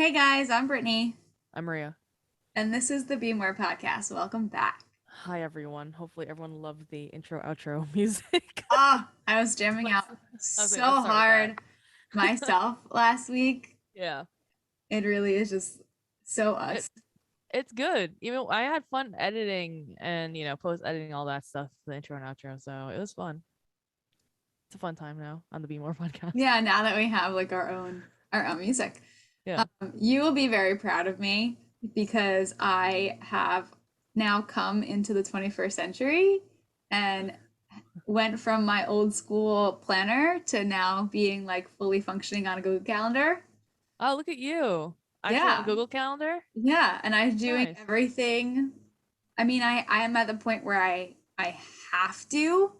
Hey guys, I'm Brittany, I'm Maria. and this is the Be More podcast. Welcome back. Hi, everyone. Hopefully, everyone loved the intro outro music. I was jamming out Let's. I was like, so let's start with that. hard myself last week. Yeah, It really is just so it us. it's good. Even I had fun editing and post editing all that stuff, the intro and outro. So it was fun. It's a fun time now on the Be More podcast. Yeah, now that we have like our own music. Yeah. You will be very proud of me because I have now come into the 21st century and went from my old school planner to now being like fully functioning on a Google Calendar. Oh, look at you. Actually, on a Yeah, Google Calendar. yeah, and I'm doing Nice. everything. I mean, I am at the point where I have to,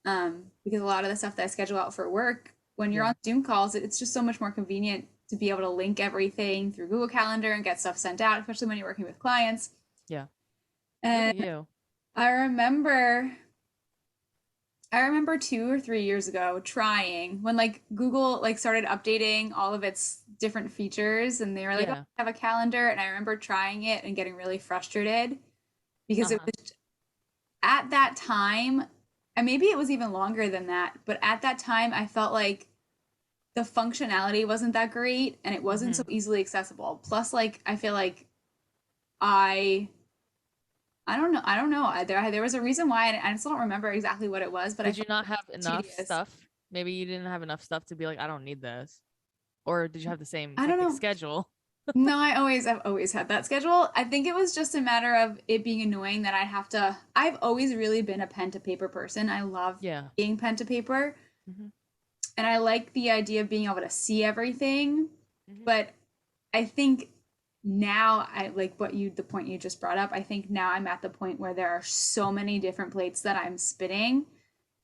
because a lot of the stuff that I schedule out for work, when you're Yeah. on Zoom calls, it's just so much more convenient to be able to link everything through Google Calendar and get stuff sent out, especially when you're working with clients. Yeah. Look And at you. I remember I remember 2 or 3 years ago trying when like Google like started updating all of its different features and they were like, oh, Yeah. I have a calendar. And I remember trying it and getting really frustrated because it Uh-huh. was at that time, and maybe it was even longer than that, but at that time I felt like the functionality wasn't that great and it wasn't so hmm easily accessible. Plus, like I feel like I I don't know. There was a reason why, and I still don't remember exactly what it was, but I Did you felt not have it was enough tedious. stuff? Maybe you didn't have enough stuff to be like, I don't need this. Or did you have the same I don't hectic know. schedule? No, I've always had that schedule. I think it was just a matter of it being annoying that I have to. I've always really been a pen to paper person. I love Yeah. being pen to paper, hmm and I like the idea of being able to see everything. hmm But I think now I like the point you just brought up. I think now I'm at the point where there are so many different plates that I'm spinning.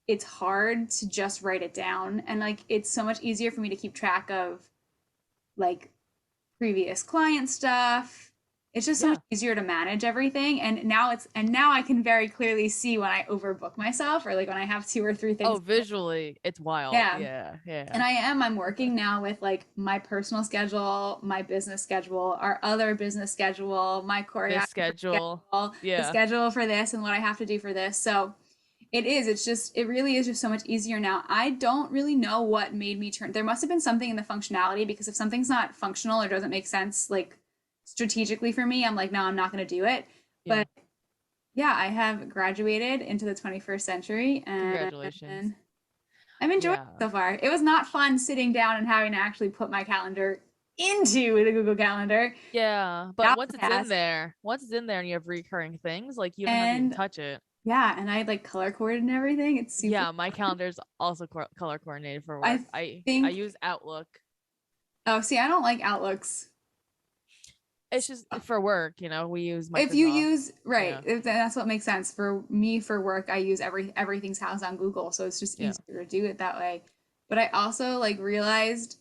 It's hard to just write it down, and like it's so much easier for me to keep track of like previous client stuff. It's just so much Yeah. easier to manage everything. And now I can very clearly see when I overbook myself or like when I have two or three Oh, things. visually, it's wild. Yeah. Yeah. Yeah. And I'm working now with like my personal schedule, my business schedule, our other business schedule, my This choreographer schedule. schedule, the Yeah. schedule for this and what I have to do for this. So it really is just so much easier now. I don't really know what made me turn. There must have been something in the functionality because if something's not functional or doesn't make sense, like strategically for me, I'm like, no, I'm not going to do it. Yeah. But yeah, I have graduated into the 21st century and Congratulations. I'm enjoying it Yeah. so far. It was not fun sitting down and having to actually put my calendar into the Google Calendar. Yeah. But That was once a it's in task. there, once it's in there and you have recurring things, like you don't have to even And touch it. yeah, and I like color coded and everything. It's super. Yeah, my calendar's also color coordinated for I work. I think. use Outlook. Oh, see, I don't like Outlooks. It's just for work, we use If you Microsoft. use right, Yeah. that's what makes sense for me for work. I use everything's housed on Google, so it's just Yeah. easier to do it that way. But I also like realized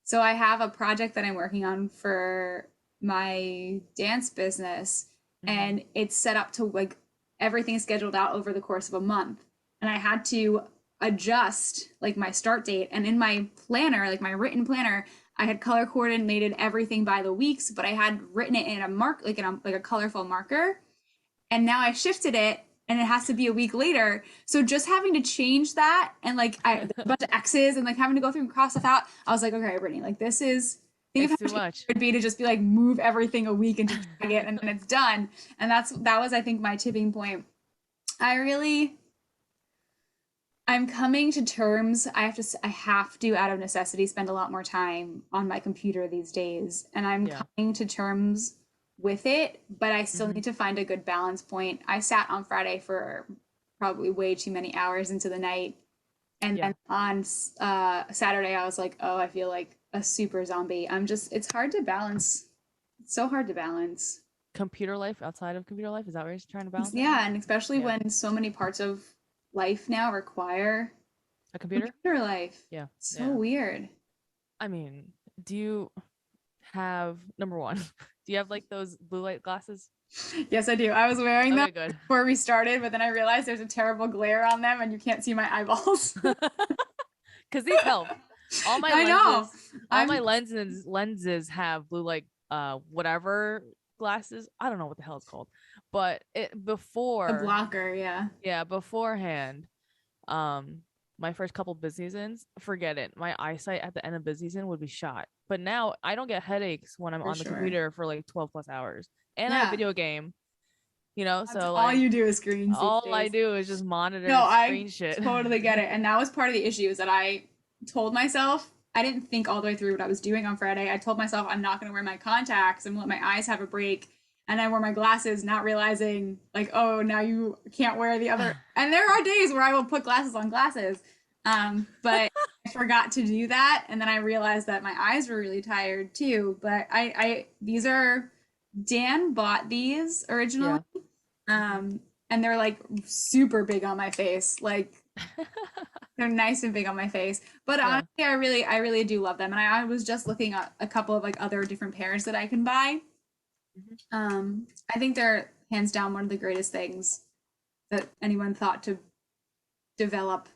so I have a project that I'm working on for my dance business, hmm and it's set up to like everything is scheduled out over the course of a month. And I had to adjust like my start date. And in my planner, like my written planner, I had color coordinated everything by the weeks, but I had written it in a like a colorful marker. And now I shifted it and it has to be a week later. So just having to change that and like there's a bunch of X's and like having to go through and cross stuff out, I was like, okay, Brittany, like this is think of how It's too much easier much. it would be to just be like move everything a week and just drag it and then it's done. And that was I think my tipping point. I really I'm coming to terms. I have to out of necessity spend a lot more time on my computer these days, and I'm Yeah. coming to terms with it, but I still hmm need to find a good balance point. I sat on Friday for probably way too many hours into the night, and Yeah. then on Saturday I was like, "Oh, I feel like a super zombie." It's hard to balance. It's so hard to balance. Computer life outside of computer life, is that what you're trying to balance right now? Yeah, and especially Yeah. when so many parts of life now require A computer? computer life. Yeah. So Yeah. weird. I mean, do you have number one, do you have like those blue light glasses? Yes, I do. I was wearing them Okay, good. before we started, but then I realized there's a terrible glare on them and you can't see my eyeballs. Because these help. all my I know. lenses, all I'm my lenses have blue light whatever glasses. I don't know what the hell it's called. But it a before, blocker, yeah. yeah, beforehand, um my first couple busy seasons, forget it. My eyesight at the end of busy season would be shot. But now I don't get headaches when I'm For on the sure. computer for like 12 plus hours. And I Yeah. video game, you know, That's so all like you do is screens these all I days. do is just No, monitor I screen shit. totally get it. And that was part of the issue is that I told myself I didn't think all the way through what I was doing on Friday. I told myself I'm not going to wear my contacts. I'm going to let my eyes have a break. And I wore my glasses, not realizing, like, oh, now you can't wear the other. And there are days where I will put glasses on glasses. But I forgot to do that. And then I realized that my eyes were really tired too. But these are, Dan bought these originally. Yeah. Um, and they're like super big on my face. Like they're nice and big on my face. But Yeah. honestly, I really do love them. And I was just looking at a couple of like other different pairs that I can buy. Mhm. I think they're hands down one of the greatest things that anyone thought to develop.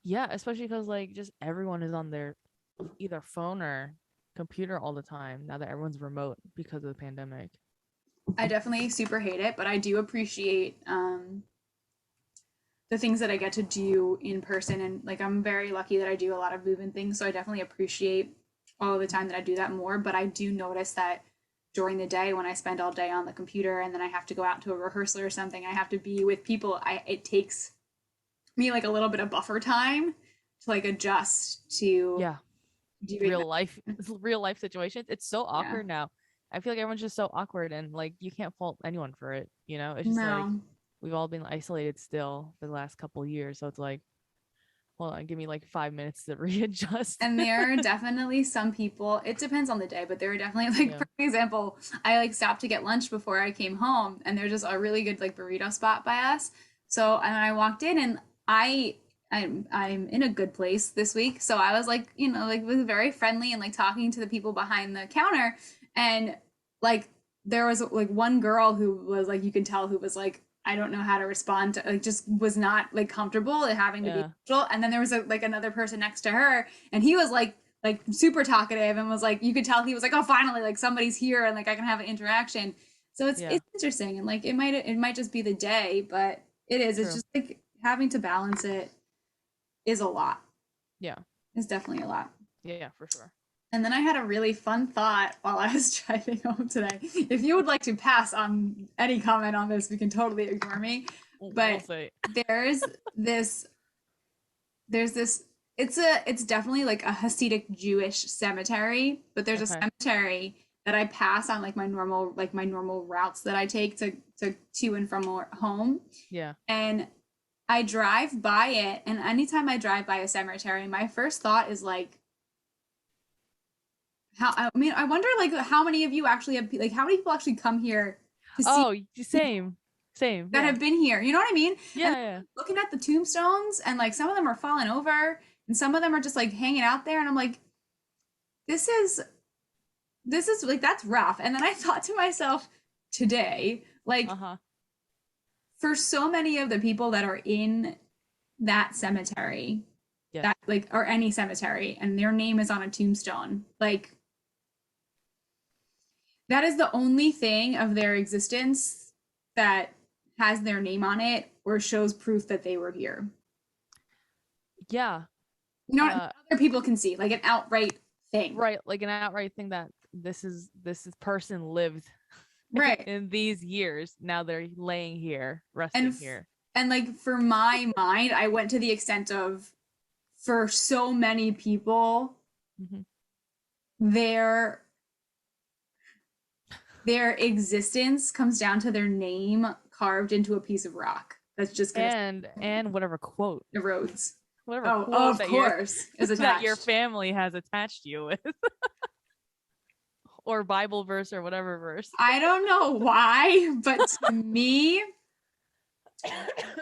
Yeah, especially because like just everyone is on their either phone or computer all the time now that everyone's remote because of the pandemic. I definitely super hate it, but I do appreciate the things that I get to do in person. And like I'm very lucky that I do a lot of moving things. So I definitely appreciate all of the time that I do that more. But I do notice that during the day when I spend all day on the computer and then I have to go out to a rehearsal or something, I have to be with people. It takes me like a little bit of buffer time to like adjust to Yeah, doing real that. life real life situations. It's so Yeah. awkward now. I feel like everyone's just so awkward and like you can't fault anyone for it, you know? It's just like No. we've all been isolated still the last couple years, so it's like, hold on, give me like 5 minutes to readjust. And there are definitely some people, it depends on the day, but there are definitely like Yeah. for example, I like stopped to get lunch before I came home and there's just a really good like burrito spot by us. So and I walked in and I'm in a good place this week. So I was like, like was very friendly and like talking to the people behind the counter and like there was like one girl who was like you can tell who was like I don't know how to respond to like just was not like comfortable at having to be Yeah. social. And then there was like another person next to her and he was like super talkative and was like you could tell he was like oh finally like somebody's here and like I can have an interaction. So Yeah. it's interesting and like it might just be the day, but it's True. just like having to balance it is a lot. Yeah. It's definitely a lot. Yeah, for sure. And then I had a really fun thought while I was driving home today. If you would like to pass on any comment on this, we can totally ignore me. We'll But say. there's this, there's this. It's definitely like a Hasidic Jewish cemetery, but there's a Okay. cemetery that I pass on like my normal routes that I take to and from home, Yeah. and I drive by it. And anytime I drive by a cemetery, my first thought is like, I mean, I wonder like how many of you actually have like how many people actually come here to see Oh, same. Same. that Yeah. have been here. You know what I mean? And Yeah, yeah. looking at the tombstones and like some of them are falling over and some of them are just like hanging out there and I'm like this is like that's rough. And then I thought to myself today, like Uh-huh. for so many of the people that are in that cemetery, Yes. that like or any cemetery and their name is on a tombstone, like that is the only thing of their existence that has their name on it or shows proof that they were here. Yeah. Not Uh other people can see, like an outright thing. right, like an outright thing that this is person lived Right. in these years. Now they're laying here, And resting here. and like for my mind, I went to the extent of for so many people, Hmm. their their existence comes down to their name carved into a piece of rock. That's just gonna And whatever quote, erodes. whatever Oh, quote of that your course, is that your attached. family has attached you with, or Bible verse or whatever verse. I don't know why, but to me,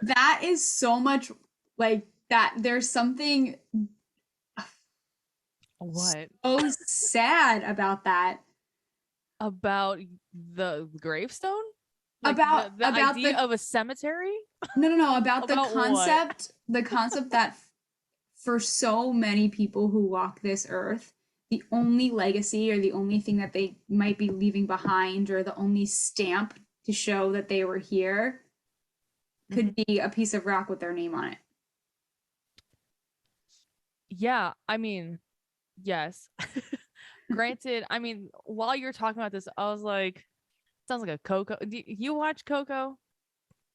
that is so much like that. There's something What so sad about that. about the gravestone? Like About the about idea the of a cemetery? no, about the About what? concept, that for so many people who walk this earth, the only legacy or the only thing that they might be leaving behind or the only stamp to show that they were here Hmm. could be a piece of rock with their name on it. Yeah, I mean, yes. Granted, I mean, while you're talking about this, I was like, sounds like a Coco. Do you watch Coco,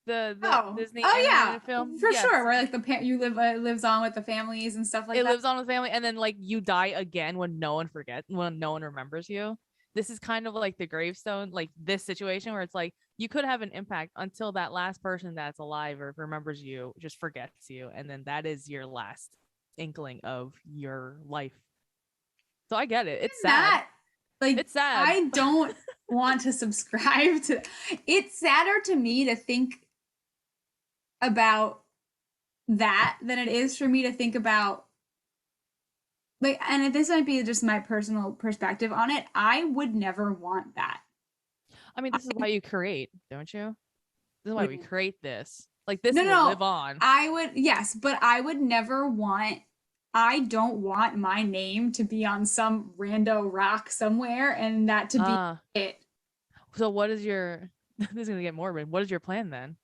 the Oh, Disney oh yeah, animated film? for Yes, sure. Where like you lives on with the families and stuff like it that. lives on with family, and then like you die again when no one remembers you. This is kind of like the gravestone, like this situation where it's like you could have an impact until that last person that's alive or remembers you just forgets you, and then that is your last inkling of your life. So I get it. It's Even sad. that, like, It's sad. I don't want to subscribe to. It's sadder to me to think about that than it is for me to think about like, and this might be just my personal perspective on it. I would never want that. I mean, this is why you create, don't you? This is why we No, create this. Like this no, will no. live on. I would, yes, but I would never want, I don't want my name to be on some rando rock somewhere and that to be Uh, it. so what is your this is gonna get morbid. What is your plan then?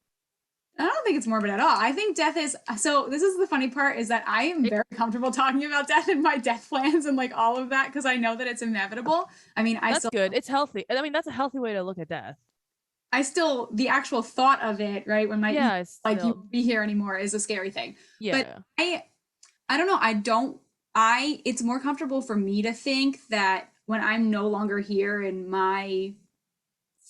I don't think it's morbid at all. I think death is so. This is the funny part is that I am It, very comfortable talking about death and my death plans and like all of that because I know that it's inevitable. I mean, that's good. It's healthy. I mean, that's a healthy way to look at death. the actual thought of it, right? When Yeah, it's like you still won't be here anymore is a scary thing. But yeah. I don't know. I don't, it's more comfortable for me to think that when I'm no longer here and my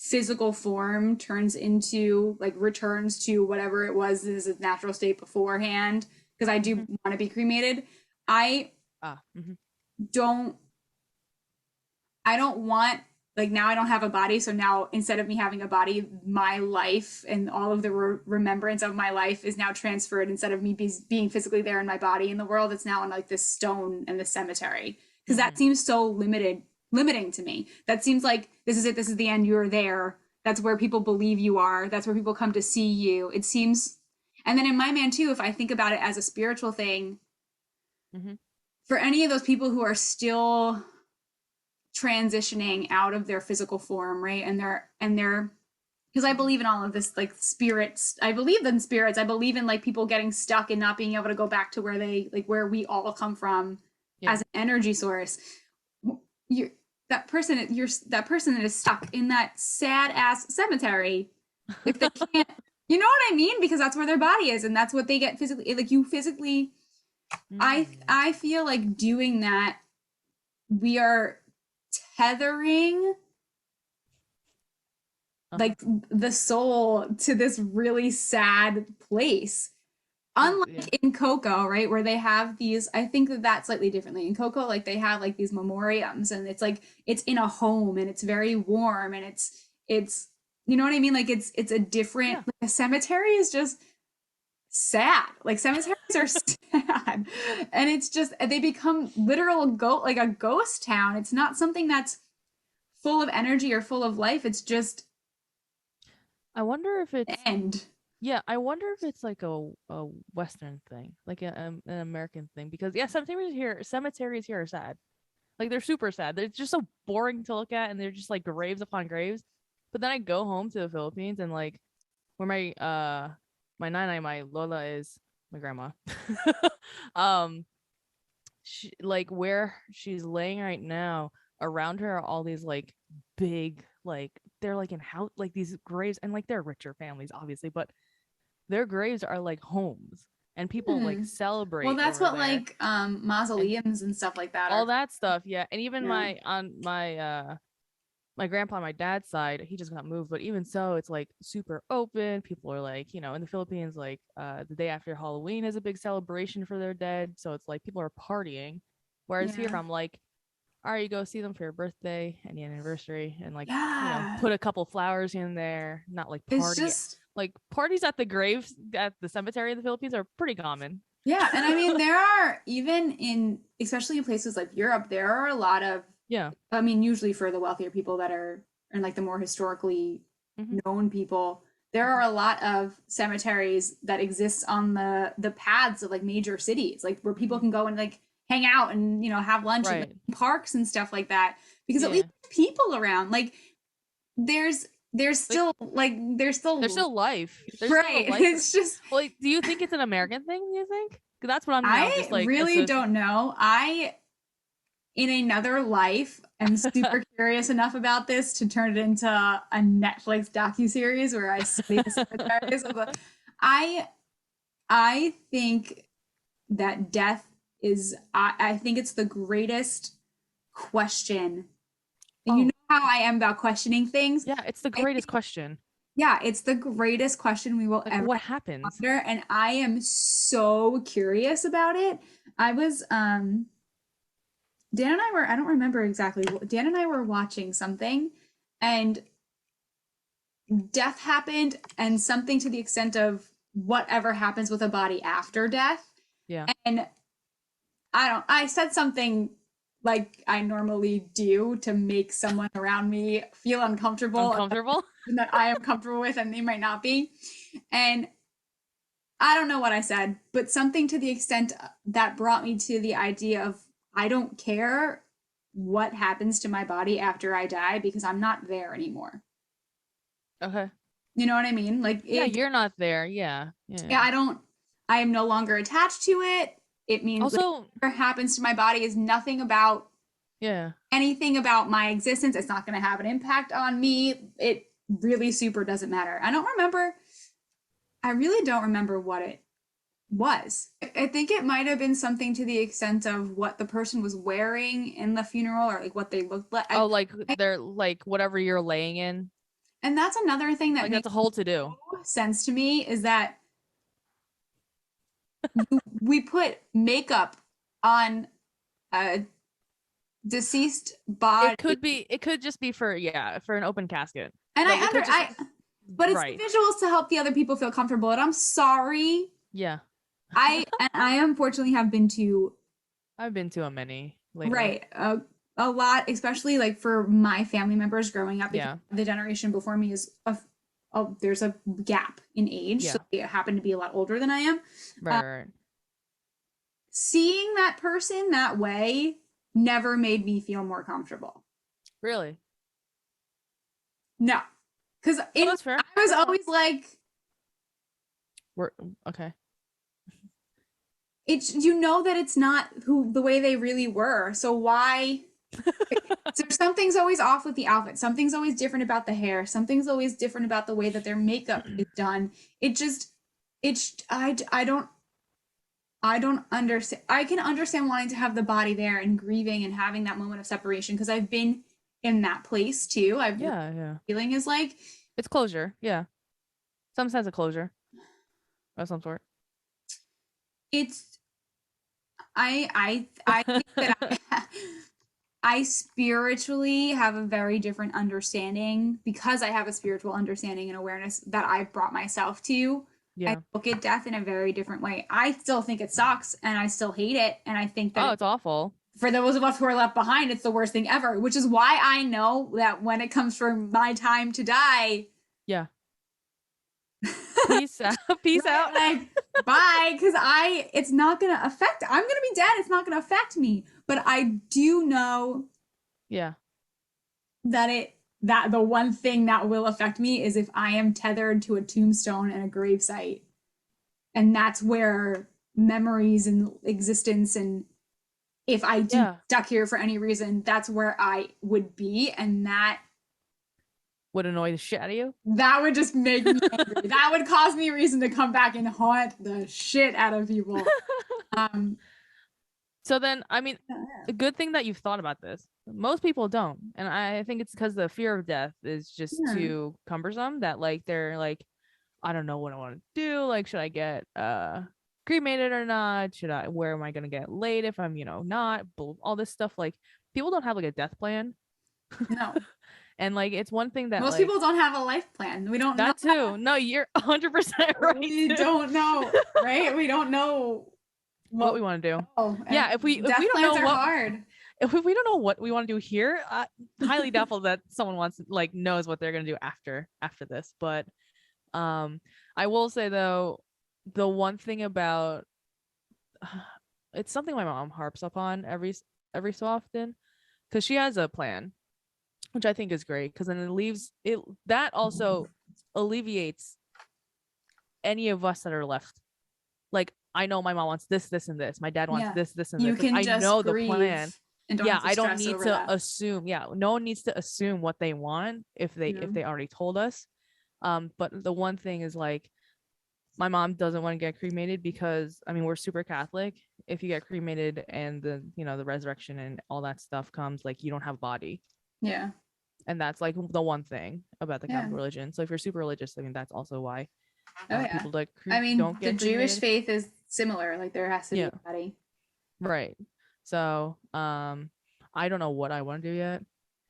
physical form turns into like returns to whatever it was in its natural state beforehand because I do Hmm. want to be cremated. I Ah, hmm. don't I don't want like now I don't have a body so now instead of me having a body my life and all of the remembrance of my life is now transferred instead of me being physically there in my body in the world it's now in like this stone and the cemetery because that Hmm. seems so limiting to me. That seems like this is it, this is the end, you're there, that's where people believe you are, that's where people come to see you. It seems, and then in my man too, if I think about it as a spiritual thing, Hmm. for any of those people who are still transitioning out of their physical form, right? And they're because I believe in all of this like spirits. I believe in spirits. I believe in like people getting stuck and not being able to go back to where they like where we all come from Yeah. as an energy source. You that person that is stuck in that sad ass cemetery if they can't you know what I mean? Because that's where their body is and that's what they get physically like you physically Mm. I feel like doing that we are tethering Uh-huh. like the soul to this really sad place. Yeah. Unlike in Coco, right, where they have these, I think that that's slightly differently. In Coco, like they have like these memoriams, and it's like it's in a home, and it's very warm, and it's you know what I mean? Like it's a different. Yeah. Like a cemetery is just sad. Like cemeteries are sad, and it's just they become literal like a ghost town. It's not something that's full of energy or full of life. It's just I wonder if the it's end. yeah, I wonder if it's like a Western thing, like an American thing, because yeah, cemeteries here are sad. Like they're super sad. They're just so boring to look at, and they're just like graves upon graves. But then I go home to the Philippines and like where my nana, my Lola is my grandma. um, like where she's laying right now, around her are all these like big like they're like in house like these graves and like they're richer families obviously, but their graves are like homes and people like Hmm. Well, celebrate that's over what there like and mausoleums and stuff like that all are. that stuff. Yeah. And even Yeah. my grandpa on my dad's side, he just got moved, but even so, it's like super open. People are like, in the Philippines, like the day after Halloween is a big celebration for their dead. So it's like people are partying. Whereas here, Yeah. I'm like, all right, you go see them for your birthday and your anniversary and like, Yeah. put a couple flowers in there, not like It's party. just Like parties at the graves at the cemetery in the Philippines are pretty common. yeah, and I mean there are even in especially in places like Europe, there are a lot of Yeah. I mean usually for the wealthier people that are and like the more historically Hmm. known people, there are a lot of cemeteries that exist on the paths of like major cities, like where people can go and like hang out and have lunch in Right. parks and stuff like that, because at Yeah. least there's people around. Like there's Like there's there's still still life. There's still the right. life. It's just Well, like, do you think it's an American thing? Do you think? 'Cause that's what I'm now I just like really associating. don't know. I in another life am super curious enough about this to turn it into a Netflix docuseries where I study the cemeteries. I I think that death is I think it's the greatest question. And you know Oh, how I am about questioning things. yeah, it's the I greatest think, question. yeah, it's the greatest question we will Like, ever what happens? wonder, and I am so curious about it. I was Dan and I were, I don't remember exactly, Dan and I were watching something and death happened, and something to the extent of whatever happens with a body after death. Yeah. And I said something like I normally do to make someone around me feel uncomfortable Uncomfortable? that I am comfortable with and they might not be. And I don't know what I said, but something to the extent that brought me to the idea of I don't care what happens to my body after I die because I'm not there anymore. Okay. You know what I mean? Like Yeah, it, you're not there. Yeah. yeah, Yeah. I don't, I am no longer attached to it. It means like Also, whatever happens to my body is nothing about yeah. anything about my existence. It's not going to have an impact on me. It really super doesn't matter. I really don't remember what it was. I think it might have been something to the extent of what the person was wearing in the funeral or like what they looked like. Oh, like they're like whatever you're laying in. And that's another thing that Like that's makes a whole to do. sense to me is that we put makeup on a deceased body, It could just be for, yeah, for an open casket. and Like it could just, but it's the right. visuals to help the other people feel comfortable. And I'm sorry, Yeah. I unfortunately have been to I've been to a many lately. right a lot, especially like for my family members growing up, because Yeah. the generation before me is there's a gap in age, so Yeah. they happen to be a lot older than I am. Right, right. Seeing that person that way never made me feel more comfortable. Really? No, because Oh, in that's fair. I was always like, We're okay. it's that it's not who the way they really were. So why? So something's always off with the outfit. Something's always different about the hair. Something's always different about the way that their makeup is done. It just, it's I don't understand. I can understand wanting to have the body there and grieving and having that moment of separation because I've been in that place too. I've Yeah, yeah. feeling is like It's closure. Yeah. Some sense of closure of some sort. it's I think that I spiritually have a very different understanding because I have a spiritual understanding and awareness that I've brought myself to. I Yeah. look at death in a very different way. I still think it sucks and I still hate it. And I think that Oh, it's awful. for those of us who are left behind, it's the worst thing ever, which is why I know that when it comes for my time to die, Yeah. Peace out. Peace out. like, bye. Because it's not going to affect, I'm going to be dead. It's not going to affect me. But I do know Yeah. that the one thing that will affect me is if I am tethered to a tombstone and a gravesite. And that's where memories and existence, and if I do Yeah. stuck here for any reason, that's where I would be. And that Would annoy the shit out of you. would just make me angry. That would cause me a reason to come back and haunt the shit out of people. Um So then, I mean, a good thing that you've thought about this. Most people don't. And I think it's because the fear of death is just yeah. too cumbersome that like they're like, I don't know what I want to do. Like, should I get cremated or not? Where am I gonna get laid if I'm, not? All this stuff. Like people don't have like a death plan. No. And like it's one thing that Most like people don't have a life plan. We don't know. that too. No, you're 100% right. We don't know, right? We don't know what we want to do. Oh, Yeah, if we death don't plans know are what hard. if we don't know what we want to do here, highly doubtful that someone knows what they're gonna do after this. But I will say though, the one thing about it's something my mom harps upon every so often because she has a plan, which I think is great because then it leaves it that also alleviates any of us that are left. Like I know my mom wants this, this, and this. My dad wants Yeah. this, this, and You this. Like can I just know the grieve plan. and don't Yeah, have to I don't stress need over to that. assume. Yeah, no one needs to assume what they want Yeah. if they already told us. But the one thing is like my mom doesn't want to get cremated because I mean we're super Catholic. If you get cremated and the the resurrection and all that stuff comes, like you don't have body. Yeah. And that's like the one thing about the Yeah. Catholic religion. So if you're super religious, I mean that's also why Oh yeah. people like I mean, don't the get Jewish cremated. faith is similar. Like there has to be Yeah, a body. right. So I don't know what I want to do yet.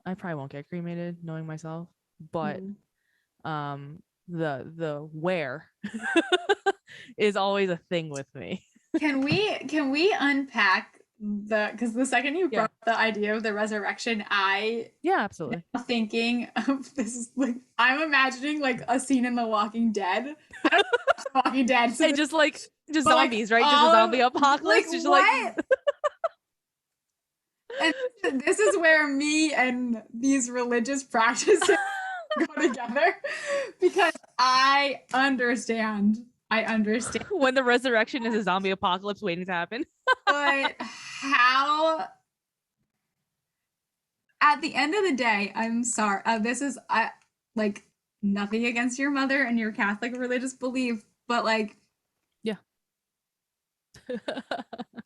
I probably won't get cremated, knowing myself, but Mhm. um the where is always a thing with me. Can we unpack the because the second you Yeah. brought up the idea of the resurrection, I Yeah, absolutely. am thinking of this is like I'm imagining like a scene in The Walking Dead. I don't watch The Walking Dead, so And just but like zombies, right? Just a all zombie of like apocalypse. Just like what? And this is where me and these religious practices go together because I understand. I understand. when the resurrection is a zombie apocalypse waiting to happen. But how at the end of the day, I'm sorry. This is I like nothing against your mother and your Catholic religious belief, but like Yeah.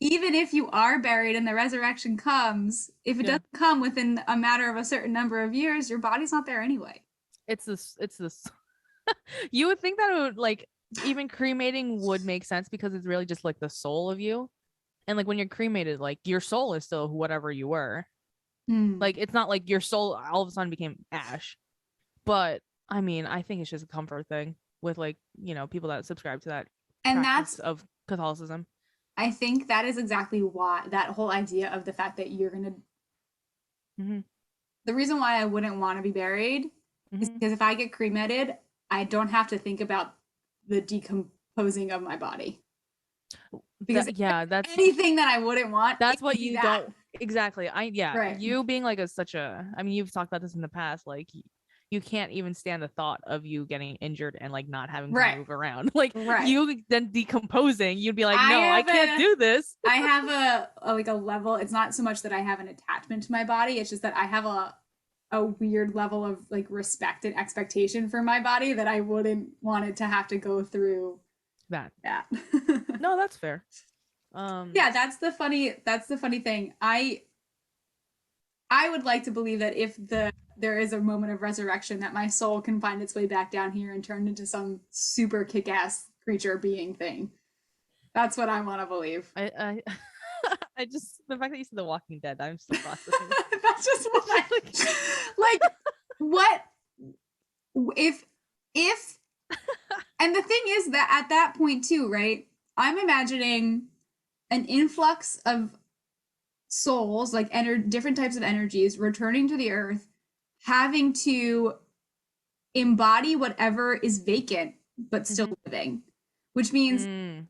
even if you are buried and the resurrection comes, if it Yeah. doesn't come within a matter of a certain number of years, your body's not there anyway. It's this you would think that it would like even cremating would make sense because it's really just like the soul of you. And like when you're cremated, like your soul is still whatever you were. Hmm. Like it's not like your soul all of a sudden became ash. But I mean, I think it's just a comfort thing with like, people that subscribe to that And practice that's of Catholicism. I think that is exactly why that whole idea of the fact that you're gonna Hmm. the reason why I wouldn't want to be buried is Hmm. because if I get cremated, I don't have to think about the decomposing of my body. Because if Yeah, there's anything that I wouldn't want, it that's would what be you that. don't exactly. Yeah, Right. you being like such a I mean, you've talked about this in the past, like you can't even stand the thought of you getting injured and like not having to Right. move around. Like Right. you then decomposing, you'd be like, I "No, I have can't a do this." I have a like a level. It's not so much that I have an attachment to my body. It's just that I have a weird level of like respect and expectation for my body that I wouldn't want it to have to go through That. that. No, that's fair. Yeah, that's the funny thing. I would like to believe that if there is a moment of resurrection that my soul can find its way back down here and turn into some super kick-ass creature being thing. That's what I want to believe. I I just the fact that you said The Walking Dead, I'm still processing. That's just what I Like, like. What if and the thing is that at that point too, right? I'm imagining an influx of souls, like different types of energies, returning to the earth, having to embody whatever is vacant but still mhm. living, which means Mm,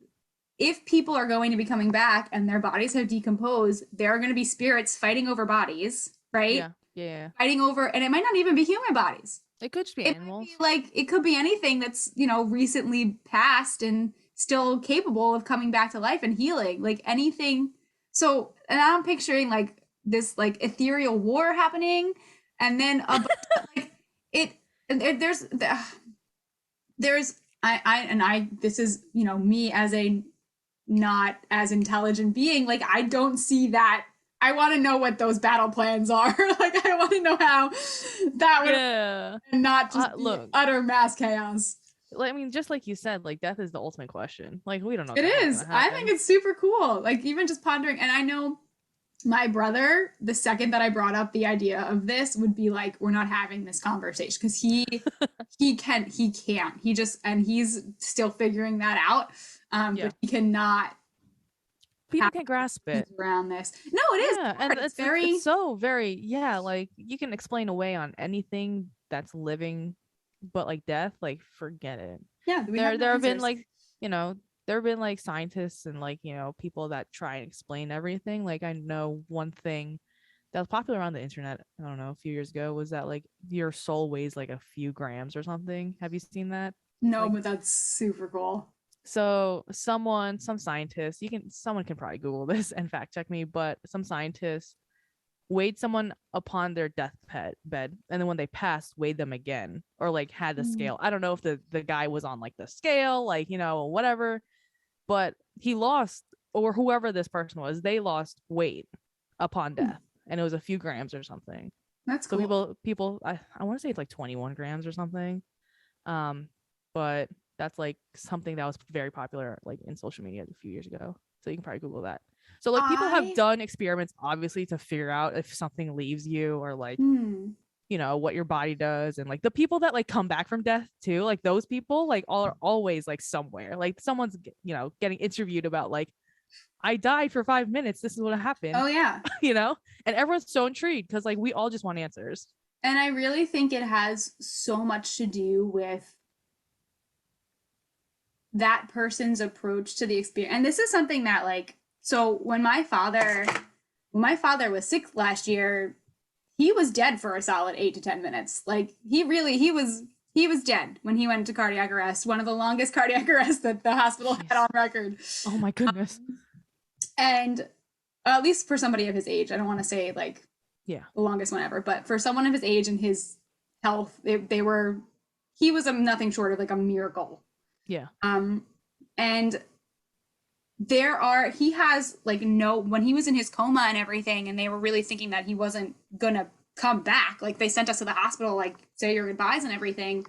if people are going to be coming back and their bodies have decomposed, there are going to be spirits fighting over bodies, right? yeah, yeah. Fighting over, and it might not even be human bodies. It could just be It might be animals. like, it could be anything that's, recently passed and still capable of coming back to life and healing, like anything. So, and I'm picturing like this like ethereal war happening, and then like it, there's I this is me as a not as intelligent being, like I don't see that. I want to know what those battle plans are. Like I want to know how that would Yeah. not just be Look, utter mass chaos. I mean, just like you said, like death is the ultimate question. Like we don't know what It the hell's is. gonna I think happen. it's super cool. Like even just pondering, and I know my brother, the second that I brought up the idea of this, would be like, "We're not having this conversation," because he can't. He just and he's still figuring that out. Yeah. But he cannot People have can grasp peace it. around this. No, it is Yeah, and hard. It's it's very so very yeah, like you can explain away on anything that's living but like death, like forget it. Yeah, we have there no there have been answers. like, you know, there have been like scientists and like, you know, people that try and explain everything. Like I know one thing that was popular on the internet, I don't know, a few years ago, was that like your soul weighs like a few grams or something. Have you seen that? No, Like, but that's super cool. so some scientist, someone can probably Google this and fact check me, but some scientist weighed someone upon their bed, and then when they passed, weighed them again, or like had the Mm. scale. I don't know if the guy was on like the scale, like, you know, whatever, but he lost, or whoever this person was, they lost weight upon death, and it was a few grams or something. That's So cool. people I want to say it's like 21 grams or something. But that's like something that was very popular like in social media a few years ago. So you can probably Google that. So like people have I done experiments obviously to figure out if something leaves you, or like, hmm. you know, what your body does. And like the people that like come back from death too, like those people like are always like somewhere, like someone's, you know, getting interviewed about like, I died for 5 minutes, this is what happened. Oh yeah. You know, and everyone's so intrigued because like we all just want answers. And I really think it has so much to do with that person's approach to the experience. And this is something that like so when my father was sick last year, he was dead for a solid 8 to 10 minutes. Like he was dead when he went into cardiac arrest, one of the longest cardiac arrests that the hospital had Jeez. on record. Oh my goodness. And at least for somebody of his age, I don't want to say like Yeah. the longest one ever, but for someone of his age and his health, they were he was nothing short of like a miracle. Yeah. Um, and he has like no when he was in his coma and everything, and they were really thinking that he wasn't gonna come back. Like they sent us to the hospital, like say your goodbyes and everything.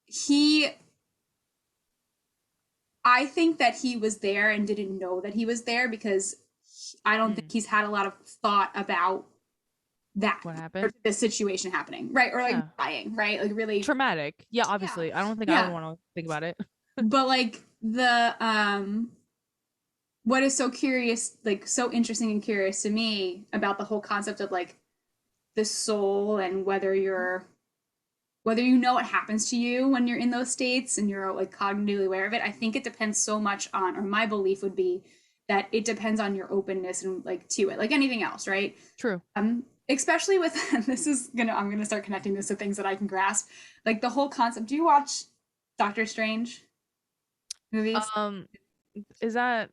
He I think that he was there and didn't know that he was there because I don't think Mm. he's had a lot of thought about that What or happened? the situation happening, right? Or like Yeah. dying, right? Like really, Traumatic. Yeah, yeah, obviously. I don't think I would yeah. want to think about it. But like the what is so curious, like so interesting and curious to me about the whole concept of like the soul and whether you know what happens to you when you're in those states and you're like cognitively aware of it. I think it depends so much on, or my belief would be that it depends on your openness and like to it, like anything else, right? True. Especially with I'm gonna start connecting this to things that I can grasp, like the whole concept. Do you watch Doctor Strange movies? Um, is that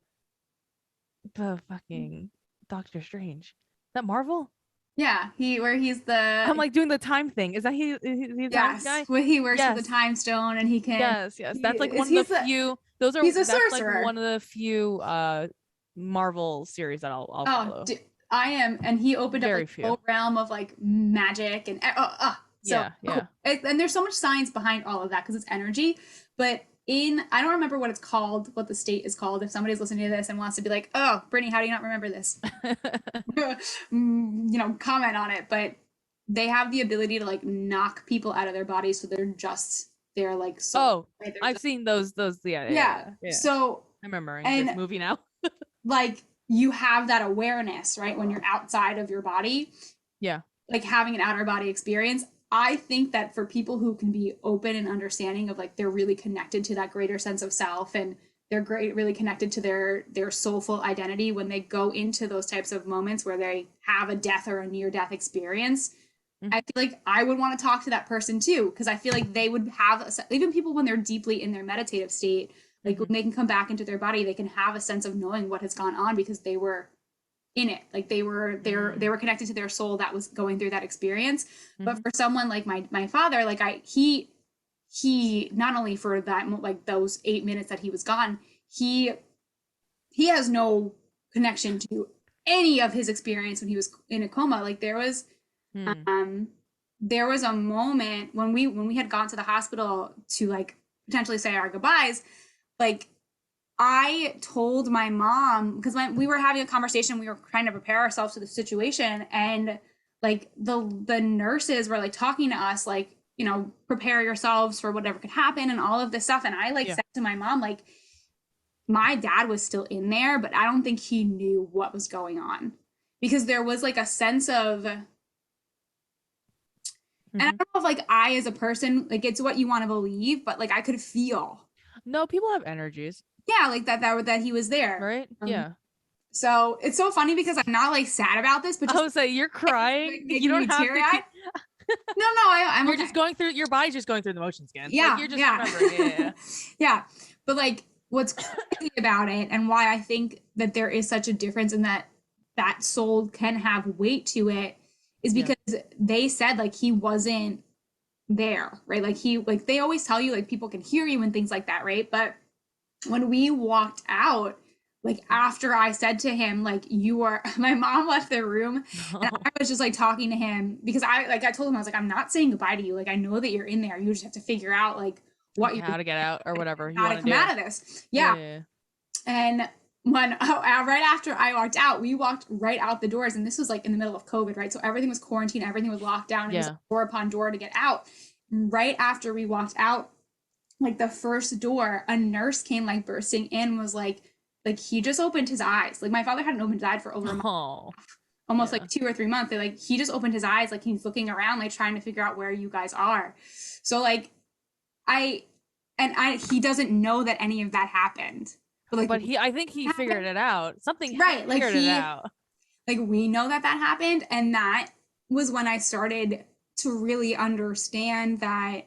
the fucking Doctor Strange? Is that Marvel? Yeah, he's I'm the like doing the time thing. Is that he the time yes, guy? when he works with the Yes. time stone and he can Yes. That's like one of the he's the few he's a that's like one sorcerer. of the few Marvel series that I'll Oh, follow. I am, and he opened up like Very the few. whole realm of like magic and so Yeah, cool. yeah. And there's so much science behind all of that because it's energy. But I don't remember what it's called, what the state is called. If somebody's listening to this and wants to be like, oh, Brittany, how do you not remember this? Comment on it. But they have the ability to like knock people out of their bodies, so they're like soul. Oh, Right? I've seen those Yeah. yeah. So I'm remembering this and movie now. like you have that awareness, right? When you're outside of your body, Yeah. like having an outer body experience. I think that for people who can be open and understanding of like they're really connected to that greater sense of self and really connected to their soulful identity when they go into those types of moments where they have a death or a near death experience. I Mhm. feel like I would want to talk to that person too because I feel like they would have even people when they're deeply in their meditative state, like when Mhm. they can come back into their body, they can have a sense of knowing what has gone on because they were in it, like they Mm. were connected to their soul that was going through that experience. But Mhm. for someone like my father, like he not only for that like those 8 minutes that he was gone, he he has no connection to any of his experience when he was in a coma. Like Mm. um there was a moment when we had gone to the hospital to like potentially say our goodbyes, like I told my mom because we were having a conversation, we were trying to prepare ourselves for the situation, and like the nurses were like talking to us, like prepare yourselves for whatever could happen and all of this stuff. And I like Yeah. said to my mom, like my dad was still in there, but I don't think he knew what was going on because there was like a sense of And I Hmm. don't know if like I as a person, like it's what you want to believe, but like I could feel, No, people have energies, yeah, like that he was there. right? Um, Yeah. so it's so funny because I'm not like sad about this, but I just would say you're it's crying. like You making don't me have teary to eyed. keep. No, I'm You're okay. just going through your body's just going through the motion scans. Like Yeah, you're just yeah. remembering. Yeah, yeah, Yeah. But like what's crazy about it and why I think that there is such a difference in that soul can have weight to it is yeah. because they said like he wasn't there, right? Like he like they always tell you like people can hear you and things like that, right? But when we walked out, like after I said to him, like you are my mom left the room and No. I was just like talking to him because I told him I was like, I'm not saying goodbye to you. Like I know that you're in there. You just have to figure out like what Like you're how to get out or whatever you gotta want to come do. out of this. Yeah, Yeah. yeah, And when right after I walked out, we walked right out the doors, and this was like in the middle of COVID, right? So everything was quarantined, everything was locked down. It was yeah. like door upon door to get out. Right after we walked out, like the first door, a nurse came like bursting in, was like he just opened his eyes. Like my father hadn't opened his eyes for over a month, Oh, almost like yeah. 2 or 3 months. They like he just opened his eyes, like he's looking around, like trying to figure out where you guys are. So like I I he doesn't know that any of that happened. But like But I think he figured happened. it out. Something Right. Like figured it he out. like we know that that happened and that was when I started to really understand that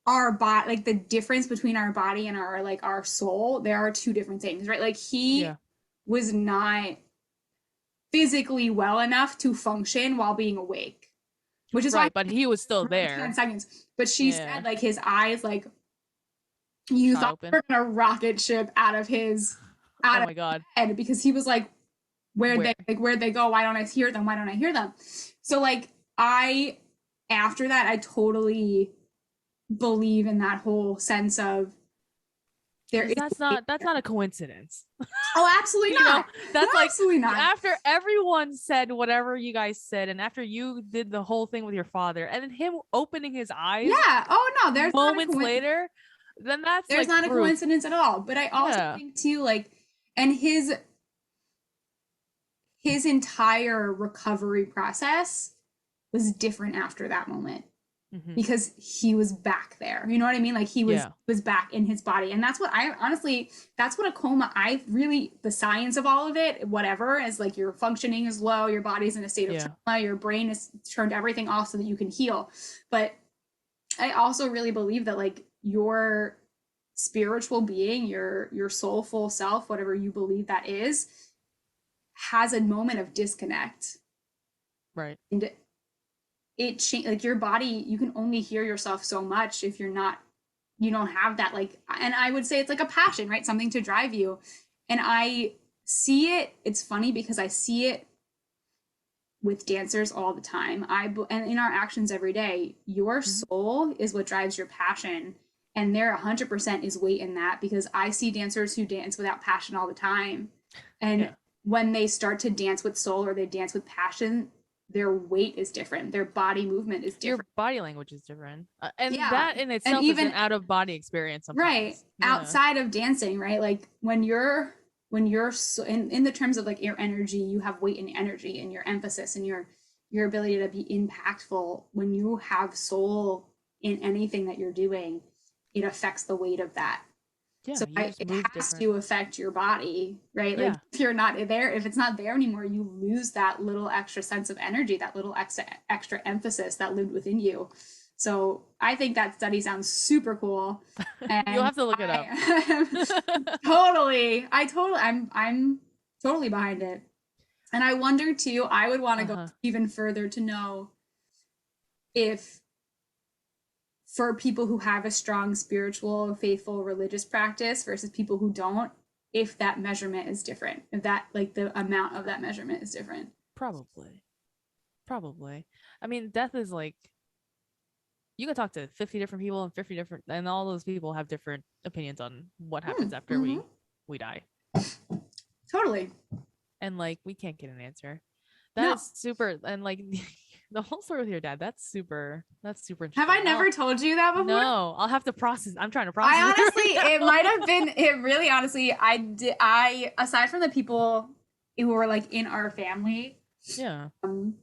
our body like the difference between our body and our like our soul, there are two different things, right? Like he Yeah. was not physically well enough to function while being awake, which is why Right, but he was still for 10 there. seconds. But she Yeah. said like his eyes like you Shot thought open. we were gonna rocket ship out of his Oh out of my God. his head because he was Where? where'd they go? Why don't I hear them? Why don't I hear them? So like I after that I totally believe in that whole sense of there Because is that's not a coincidence. oh absolutely You know, not. that's like Absolutely not. after everyone said whatever you guys said, and after you did the whole thing with your father, and then him opening his eyes Yeah. Oh no, moments later, then that's there's like not a proof. coincidence at all. But I also Yeah. think too, like, and his entire recovery process was different after that moment Hmm. because he was back there. You know what I mean? Like Yeah. was back in his body. And that's what I honestly that's what a coma I really the science of all of it, whatever, is like your functioning is low, your body's in a state of Yeah. trauma, your brain has turned everything off so that you can heal. But I also really believe that like your spiritual being, your soulful self, whatever you believe that is, has a moment of disconnect. Right. And it change like your body, you can only hear yourself so much if you're not you don't have that like and I would say it's like a passion, right? Something to drive you. And I see it, it's funny because I see it with dancers all the time. And in our actions every day, your Hmm. soul is what drives your passion. And there 100% is weight in that because I see dancers who dance without passion all the time. And Yeah. when they start to dance with soul or they dance with passion, their weight is different. Their body movement is Your different. body language is different. And Yeah. that in And itself is an even out of body experience right sometimes. Yeah. outside of dancing, right? Like when you're so, in the terms of like your energy, you have weight in energy and your emphasis and your ability to be impactful. When you have soul in anything that you're doing, it affects the weight of that. Yeah. So You just it move has different. to affect your body, right? Like Yeah. if you're not there, if it's not there anymore, you lose that little extra sense of energy, that little extra emphasis that lived within you. So I think that study sounds super cool, You'll and have to look it up. I am I'm totally behind it. And I wonder too, I would want to go Uh-huh. even further to know if for people who have a strong spiritual, faithful, religious practice versus people who don't, if that measurement is different, if that like the amount of that measurement is different. Probably. Probably. I mean, death is like you can talk to 50 different people and 50 different and all those people have different opinions on what happens after Mm-hmm. we die. Totally. And like we can't get an answer. That No. is super and like the whole story with your dad, that's super Have I interesting. never told you that before? No, I'll have to process. I'm trying to process I it honestly, right it now. might have been, it really honestly, I, aside from the people who were like in our family, Yeah. um,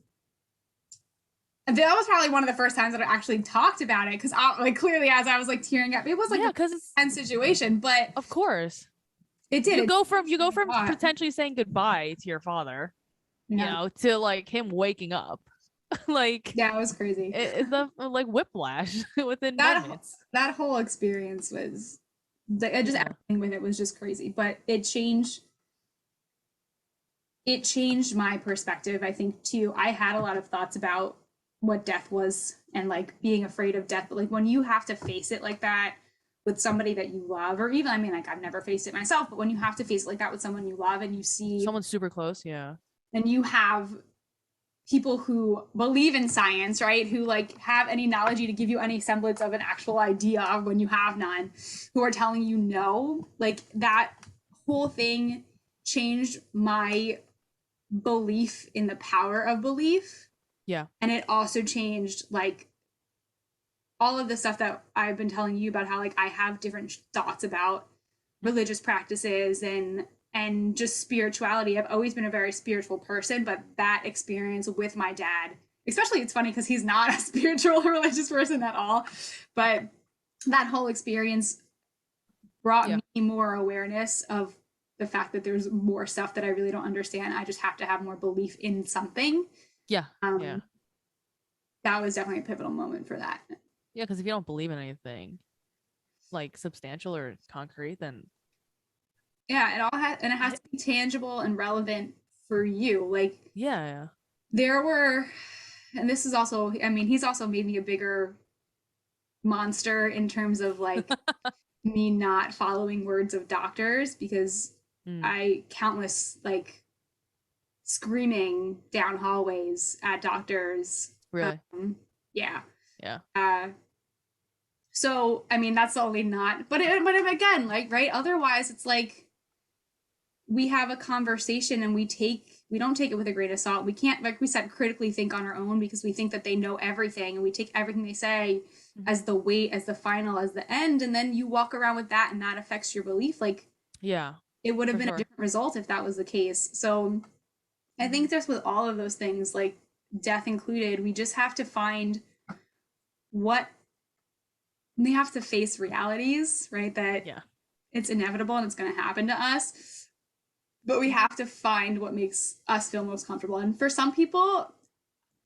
That was probably one of the first times that I actually talked about it because, like, clearly as I was like tearing up, it was like Yeah, a because it's tense situation, but of course it did. It you go changed me from a lot. potentially saying goodbye to your father, you Yeah, know, to like him waking up. Like yeah, it was crazy. it's the like whiplash within That moments. that whole experience was just Yeah. everything with it was just crazy, but it changed my perspective. I think too. I had a lot of thoughts about what death was and like being afraid of death, but like when you have to face it like that with somebody that you love, or even, I mean, like, I've never faced it myself, but when you have to face it like that with someone you love and you see Someone super close, yeah. and you have people who believe in science, right? Who like have any knowledge to give you any semblance of an actual idea of when you have none, who are telling you no, like that whole thing changed my belief in the power of belief. Yeah. And it also changed like all of the stuff that I've been telling you about how like I have different thoughts about religious practices and just spirituality. I've always been a very spiritual person, but that experience with my dad, especially, it's funny because he's not a spiritual or religious person at all, but that whole experience brought Yeah. me more awareness of the fact that there's more stuff that I really don't understand. I just have to have more belief in something. Yeah. Yeah. Um, that was definitely a pivotal moment for that. Yeah, because if you don't believe in anything like substantial or concrete, then Yeah, it all has, and it has I, to be tangible and relevant for you. Like yeah, there were, and this is also, I mean, he's also made me a bigger monster in terms of like me not following words of doctors because yeah. I countless like screaming down hallways at doctors. Really? Yeah. Yeah. Uh, so I mean that's only not, but again, like, right. Otherwise, it's like we have a conversation and we don't take it with a grain of salt. We can't, like we said, critically think on our own because we think that they know everything and we take everything they say Mhm. as the weight, as the final, as the end, and then you walk around with that and that affects your belief. Like Yeah, it would have for been a sure. different result if that was the case. So I think just with all of those things, like death included, we just have to find what we have to face realities, right? That Yeah. it's inevitable and it's going to happen to us, but we have to find what makes us feel most comfortable. And for some people,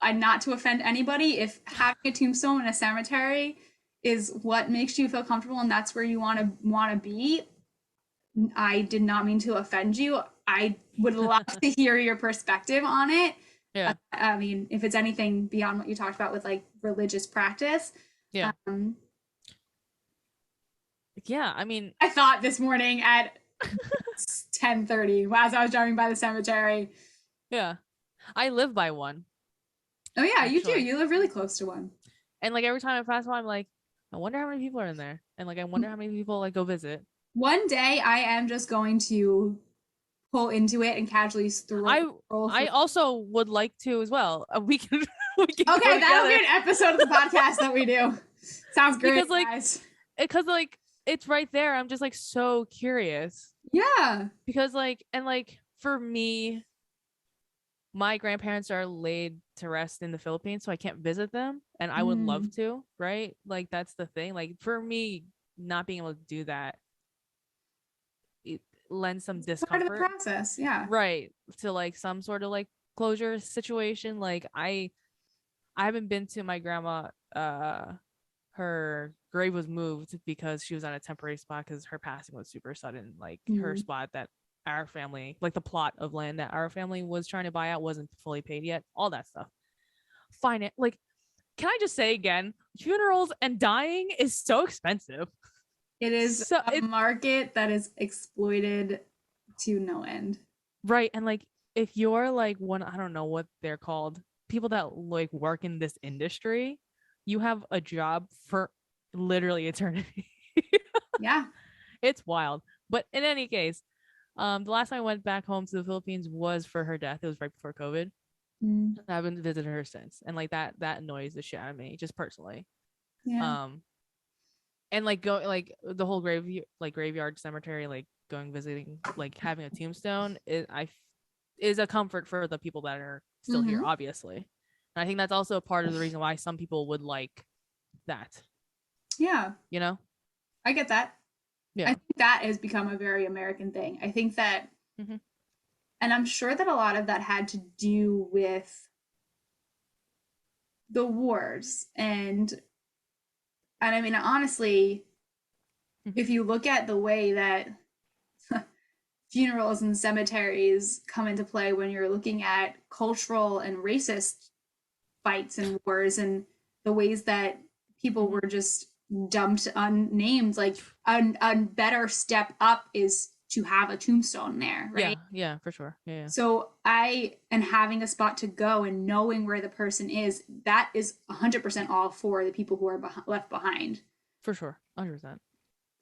not to offend anybody, if having a tombstone in a cemetery is what makes you feel comfortable and that's where you want to be, I did not mean to offend you. I would love to hear your perspective on it. Yeah. I mean, if it's anything beyond what you talked about with like religious practice. Yeah. Um, Yeah. I mean, I thought this morning at 10:30 as I was driving by the cemetery. yeah. I live by one, Oh yeah, you do. actually. You live really close to one. And like every time I pass by, I'm like, I wonder how many people are in there. And like I wonder how many people like go visit. One day I am just going to pull into it and casually I stroll I through. also would like to as well. We can we can go Okay, that'll be together an episode of the podcast that we do. Sounds great, because like guys. it's right there. I'm just like so curious Yeah. because like and like for me, my grandparents are laid to rest in the Philippines, so I can't visit them, and I would love Mm. to, right? Like that's the thing. Like for me, not being able to do that, it lends some It's part of the discomfort, process. Yeah. right? To like some sort of like closure situation. Like I haven't been to my grandma. Her grave was moved because she was on a temporary spot because her passing was super sudden. Like her Mm. spot that our family, like the plot of land that our family was trying to buy out, wasn't fully paid yet. All that stuff. Fine. It like, can I just say again, funerals and dying is so expensive. It is So a it market that is exploited to no end. right and like if you're like one, I don't know what they're called, people that like work in this industry, you have a job for literally eternity. Yeah. It's wild. But in any case, the last time I went back home to the Philippines was for her death. It was right before COVID. Mm. I haven't visited her since, and like that annoys the shit out of me, just personally. Yeah. Um, and like go like the whole graveyard cemetery, like going visiting, like having a tombstone is is a comfort for the people that are still here, Mm-hmm. obviously. And I think that's also a part of the reason why some people would like that, Yeah, you know? I get that. I Yeah. think that has become a very American thing. I think that, Hmm. and I'm sure that a lot of that had to do with the wars. And I mean, honestly, Hmm. if you look at the way that funerals and cemeteries come into play when you're looking at cultural and racist fights and wars and the ways that people Hmm. were just dumped unnamed, like a better step up is to have a tombstone there, right? Yeah, yeah, for sure. Yeah, yeah. So I and having a spot to go and knowing where the person is, that is 100% all for the people who are left behind. For sure. 100%.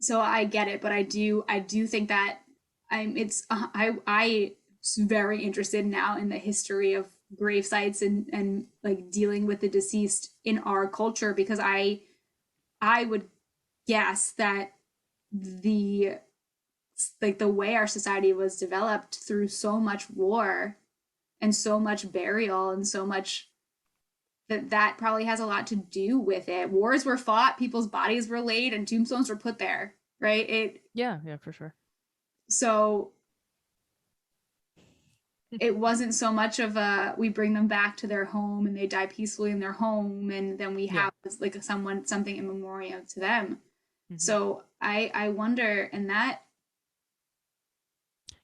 So I get it, but I do think that I very interested now in the history of grave sites and like dealing with the deceased in our culture because I would guess that the like the way our society was developed through so much war and so much burial and so much that probably has a lot to do with it. Wars were fought, people's bodies were laid, and tombstones were put there, right? Yeah, yeah, for sure. So it wasn't so much of a we bring them back to their home and they die peacefully in their home and then we Yeah. have like something in memoriam to them. Hmm. So I wonder, and that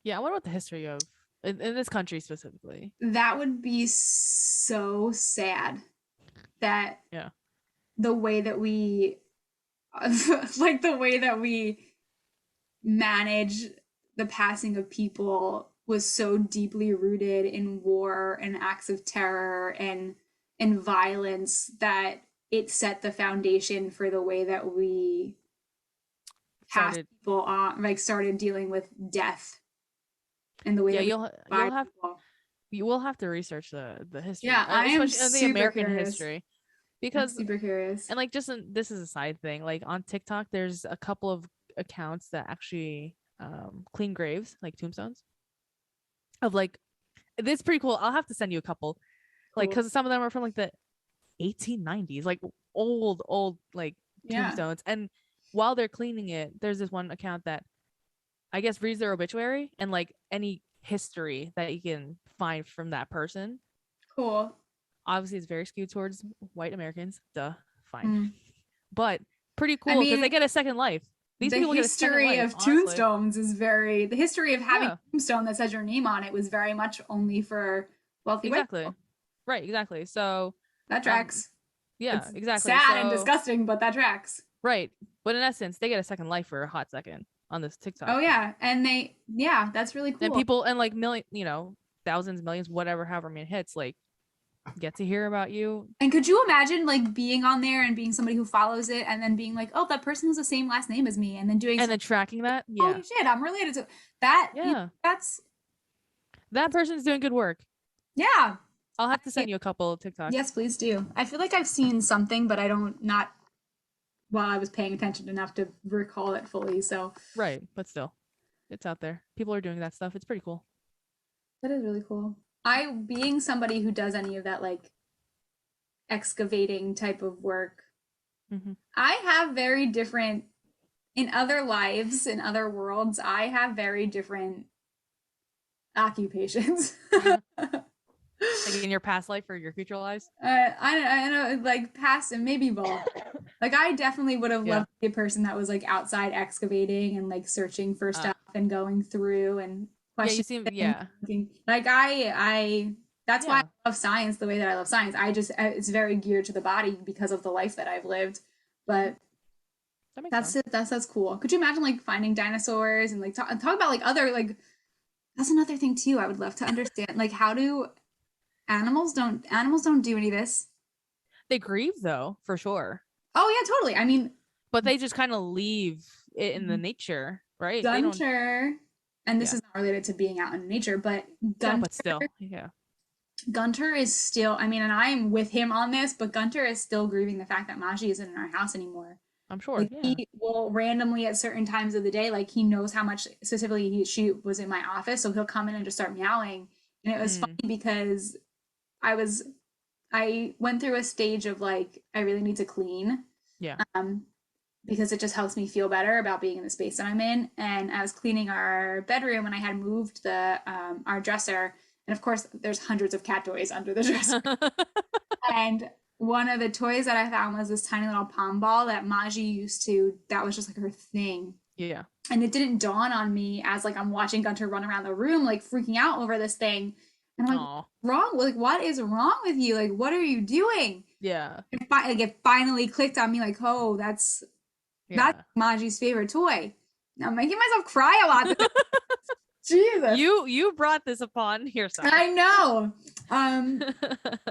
Yeah, I wonder what the history of in this country specifically. that would be so sad that Yeah. the way that we like the way that we manage the passing of people was so deeply rooted in war and acts of terror and violence that it set the foundation for the way that we pass Started. people on, like started dealing with death and the way Yeah, that we you'll survive have people. you will have to research the history, Yeah, I am especially the super American curious. history, I'm because super curious. and like this is a side thing. Like on TikTok, there's a couple of accounts that actually clean graves, like tombstones, of like it's pretty cool. I'll have to send you a couple, like Cool. because some of them are from like the 1890s, like old like Yeah. tombstones. And while they're cleaning it, there's this one account that I guess reads their obituary and like any history that you can find from that person. Cool. Obviously, it's very skewed towards white Americans. Duh, fine, Mm. but pretty I cool because they mean, get a second life. These the people get a second history life, of honestly. tombstones is very the history of having Yeah, a tombstone that says your name on it was very much only for wealthy white exactly. people. Right, exactly. So, That um, tracks. yeah, It's exactly. sad and So, disgusting, but that tracks. right, but in essence, they get a second life for a hot second on this TikTok Oh thing. yeah, and yeah, that's really And cool. people and like million, thousands, millions, whatever, however many hits, like get to hear about you. And could you imagine like being on there and being somebody who follows it and then being like, oh, that person has the same last name as me, and then doing And some then tracking that. Yeah. holy shit, I'm related to that. Yeah. That That's person's doing good work. yeah. I'll have to I, send you a couple of TikToks. yes, please do. I feel like I've seen something, but I don't not while I was paying attention enough to recall it fully. So Right. But still, it's out there. People are doing that stuff. It's pretty cool. that is really cool. I being somebody who does any of that like excavating type of work, Hmm. I have very different in other lives, in other worlds, I have very different occupations. Like in your past life or your future lives. I know, like past and maybe both. Like I definitely would have Yeah. loved to be a person that was like outside excavating and like searching for Uh, stuff and going through and yeah, you questioning seem, things. yeah. Like I that's why Yeah. I love science the way that I love science. It's very geared to the body because of the life that I've lived. Hmm. But That makes that's sense. it. That's cool. Could you imagine like finding dinosaurs and like talk about like other like that's another thing too. I would love to understand like how do animals don't do any of this. They grieve though, for sure. Oh yeah, totally. I mean, But they just kind of leave it in the nature, right? They don't, Gunter, and this yeah. is not related to being out in nature, but No, Gunter but still, yeah. Gunter is still. I mean, and I'm with him on this, but Gunter is still grieving the fact that Maji isn't in our house anymore. I'm sure. Like Yeah. he will randomly at certain times of the day, like he knows how much specifically she was in my office, so he'll come in and just start meowing. And it was Mm. funny because I was I went through a stage of like, I really need to clean. Yeah. Um, because it just helps me feel better about being in the space that I'm in. And I was cleaning our bedroom and I had moved the our dresser. And of course, there's hundreds of cat toys under the dresser. And one of the toys that I found was this tiny little pom ball that Maji used to, that was just like her thing. Yeah. And it didn't dawn on me as like I'm watching Gunter run around the room, like freaking out over this thing. And I'm like, Aw. wrong? Like, what is wrong with you? Like, what are you doing? Yeah. It finally clicked on me, like, oh, that's Yeah. Maji's favorite toy. Now I'm making myself cry a lot. Jesus. You brought this upon yourself. I know.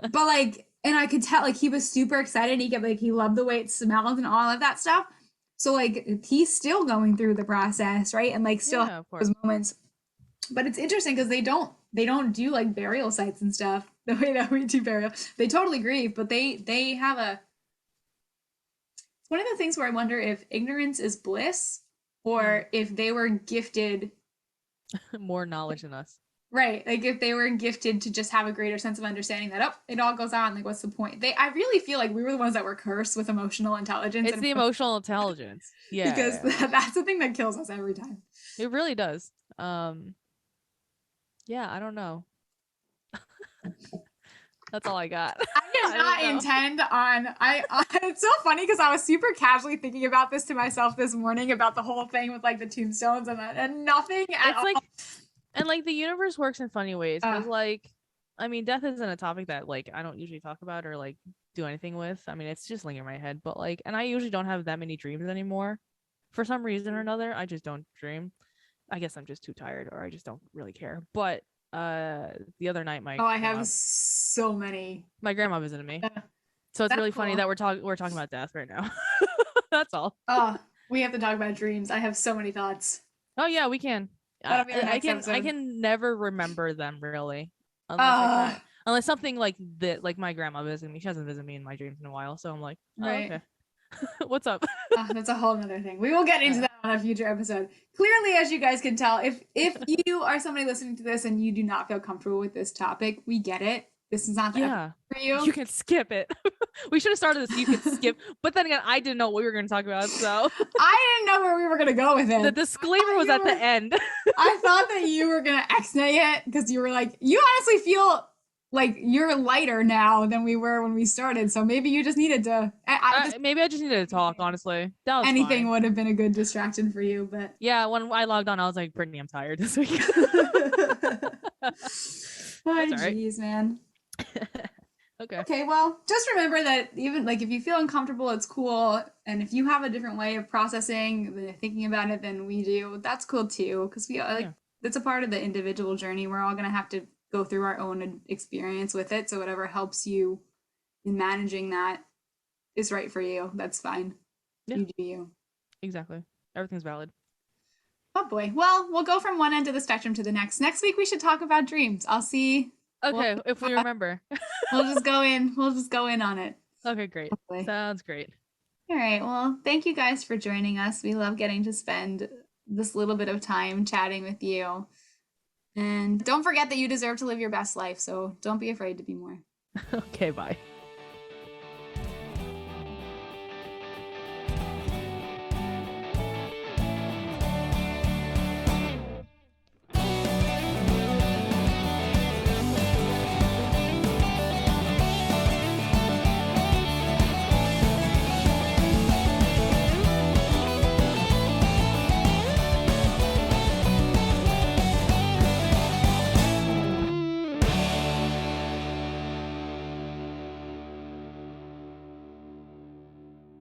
But like, and I could tell like he was super excited. He loved the way it smelled and all of that stuff. So like he's still going through the process, right? And like still Yeah, of course. those moments. But it's interesting because they don't do like burial sites and stuff the way that we do burial. They totally grieve, but they have a, it's one of the things where I wonder if ignorance is bliss or if they were gifted More knowledge than us. right, like if they were gifted to just have a greater sense of understanding that, oh, it all goes on, like what's the point? I really feel like we were the ones that were cursed with emotional intelligence. It's the emotional intelligence. Yeah. Because that's the thing that kills us every time. It really does. Yeah, I don't know. That's all I got. I did not intend on. It's so funny because I was super casually thinking about this to myself this morning about the whole thing with like the tombstones and nothing at all. Like, and like the universe works in funny ways because like, I mean, death isn't a topic that like I don't usually talk about or like do anything with. I mean, it's just lingering in my head, but like, and I usually don't have that many dreams anymore. For some reason or another, I just don't dream. I guess I'm just too tired or I just don't really care. But the other night I have so many. My grandma visited me. So it's really funny that we're talking about death right now. That's all. Oh, we have to talk about dreams. I have so many thoughts. Oh yeah, we can. I can never remember them really. Unless something like that, like my grandma visited me. She hasn't visited me in my dreams in a while, so I'm like, oh, right. Okay. What's up? That's a whole nother thing. We will get into that on a future episode. Clearly, as you guys can tell, if you are somebody listening to this and you do not feel comfortable with this topic, we get it. This is not the episode for you. You can skip it. We should have started this. You can skip. But then again, I didn't know what we were going to talk about, so I didn't know where we were going to go with it. The disclaimer was at the end. I thought that you were going to X-nay it because you were like, you honestly feel like you're lighter now than we were when we started, so maybe you just needed to maybe I just needed to talk, honestly. That was anything fine. Would have been a good distraction for you, but yeah, when I logged on I was like, Brittany, I'm tired this week. Jeez, man. Okay, well, just remember that even like if you feel uncomfortable, it's cool, and if you have a different way of processing, thinking about it than we do, that's cool too, because we like it's a part of the individual journey. We're all gonna have to go through our own experience with it, so whatever helps you in managing that is right for you. That's fine. You do you. Exactly. Everything's valid. Oh boy. Well, we'll go from one end of the spectrum to the next. Next week we should talk about dreams. I'll see. Okay, if we remember. We'll just go in on it. Okay, great. Hopefully. Sounds great. All right. Well, thank you guys for joining us. We love getting to spend this little bit of time chatting with you. And don't forget that you deserve to live your best life, so don't be afraid to be more. Okay, bye.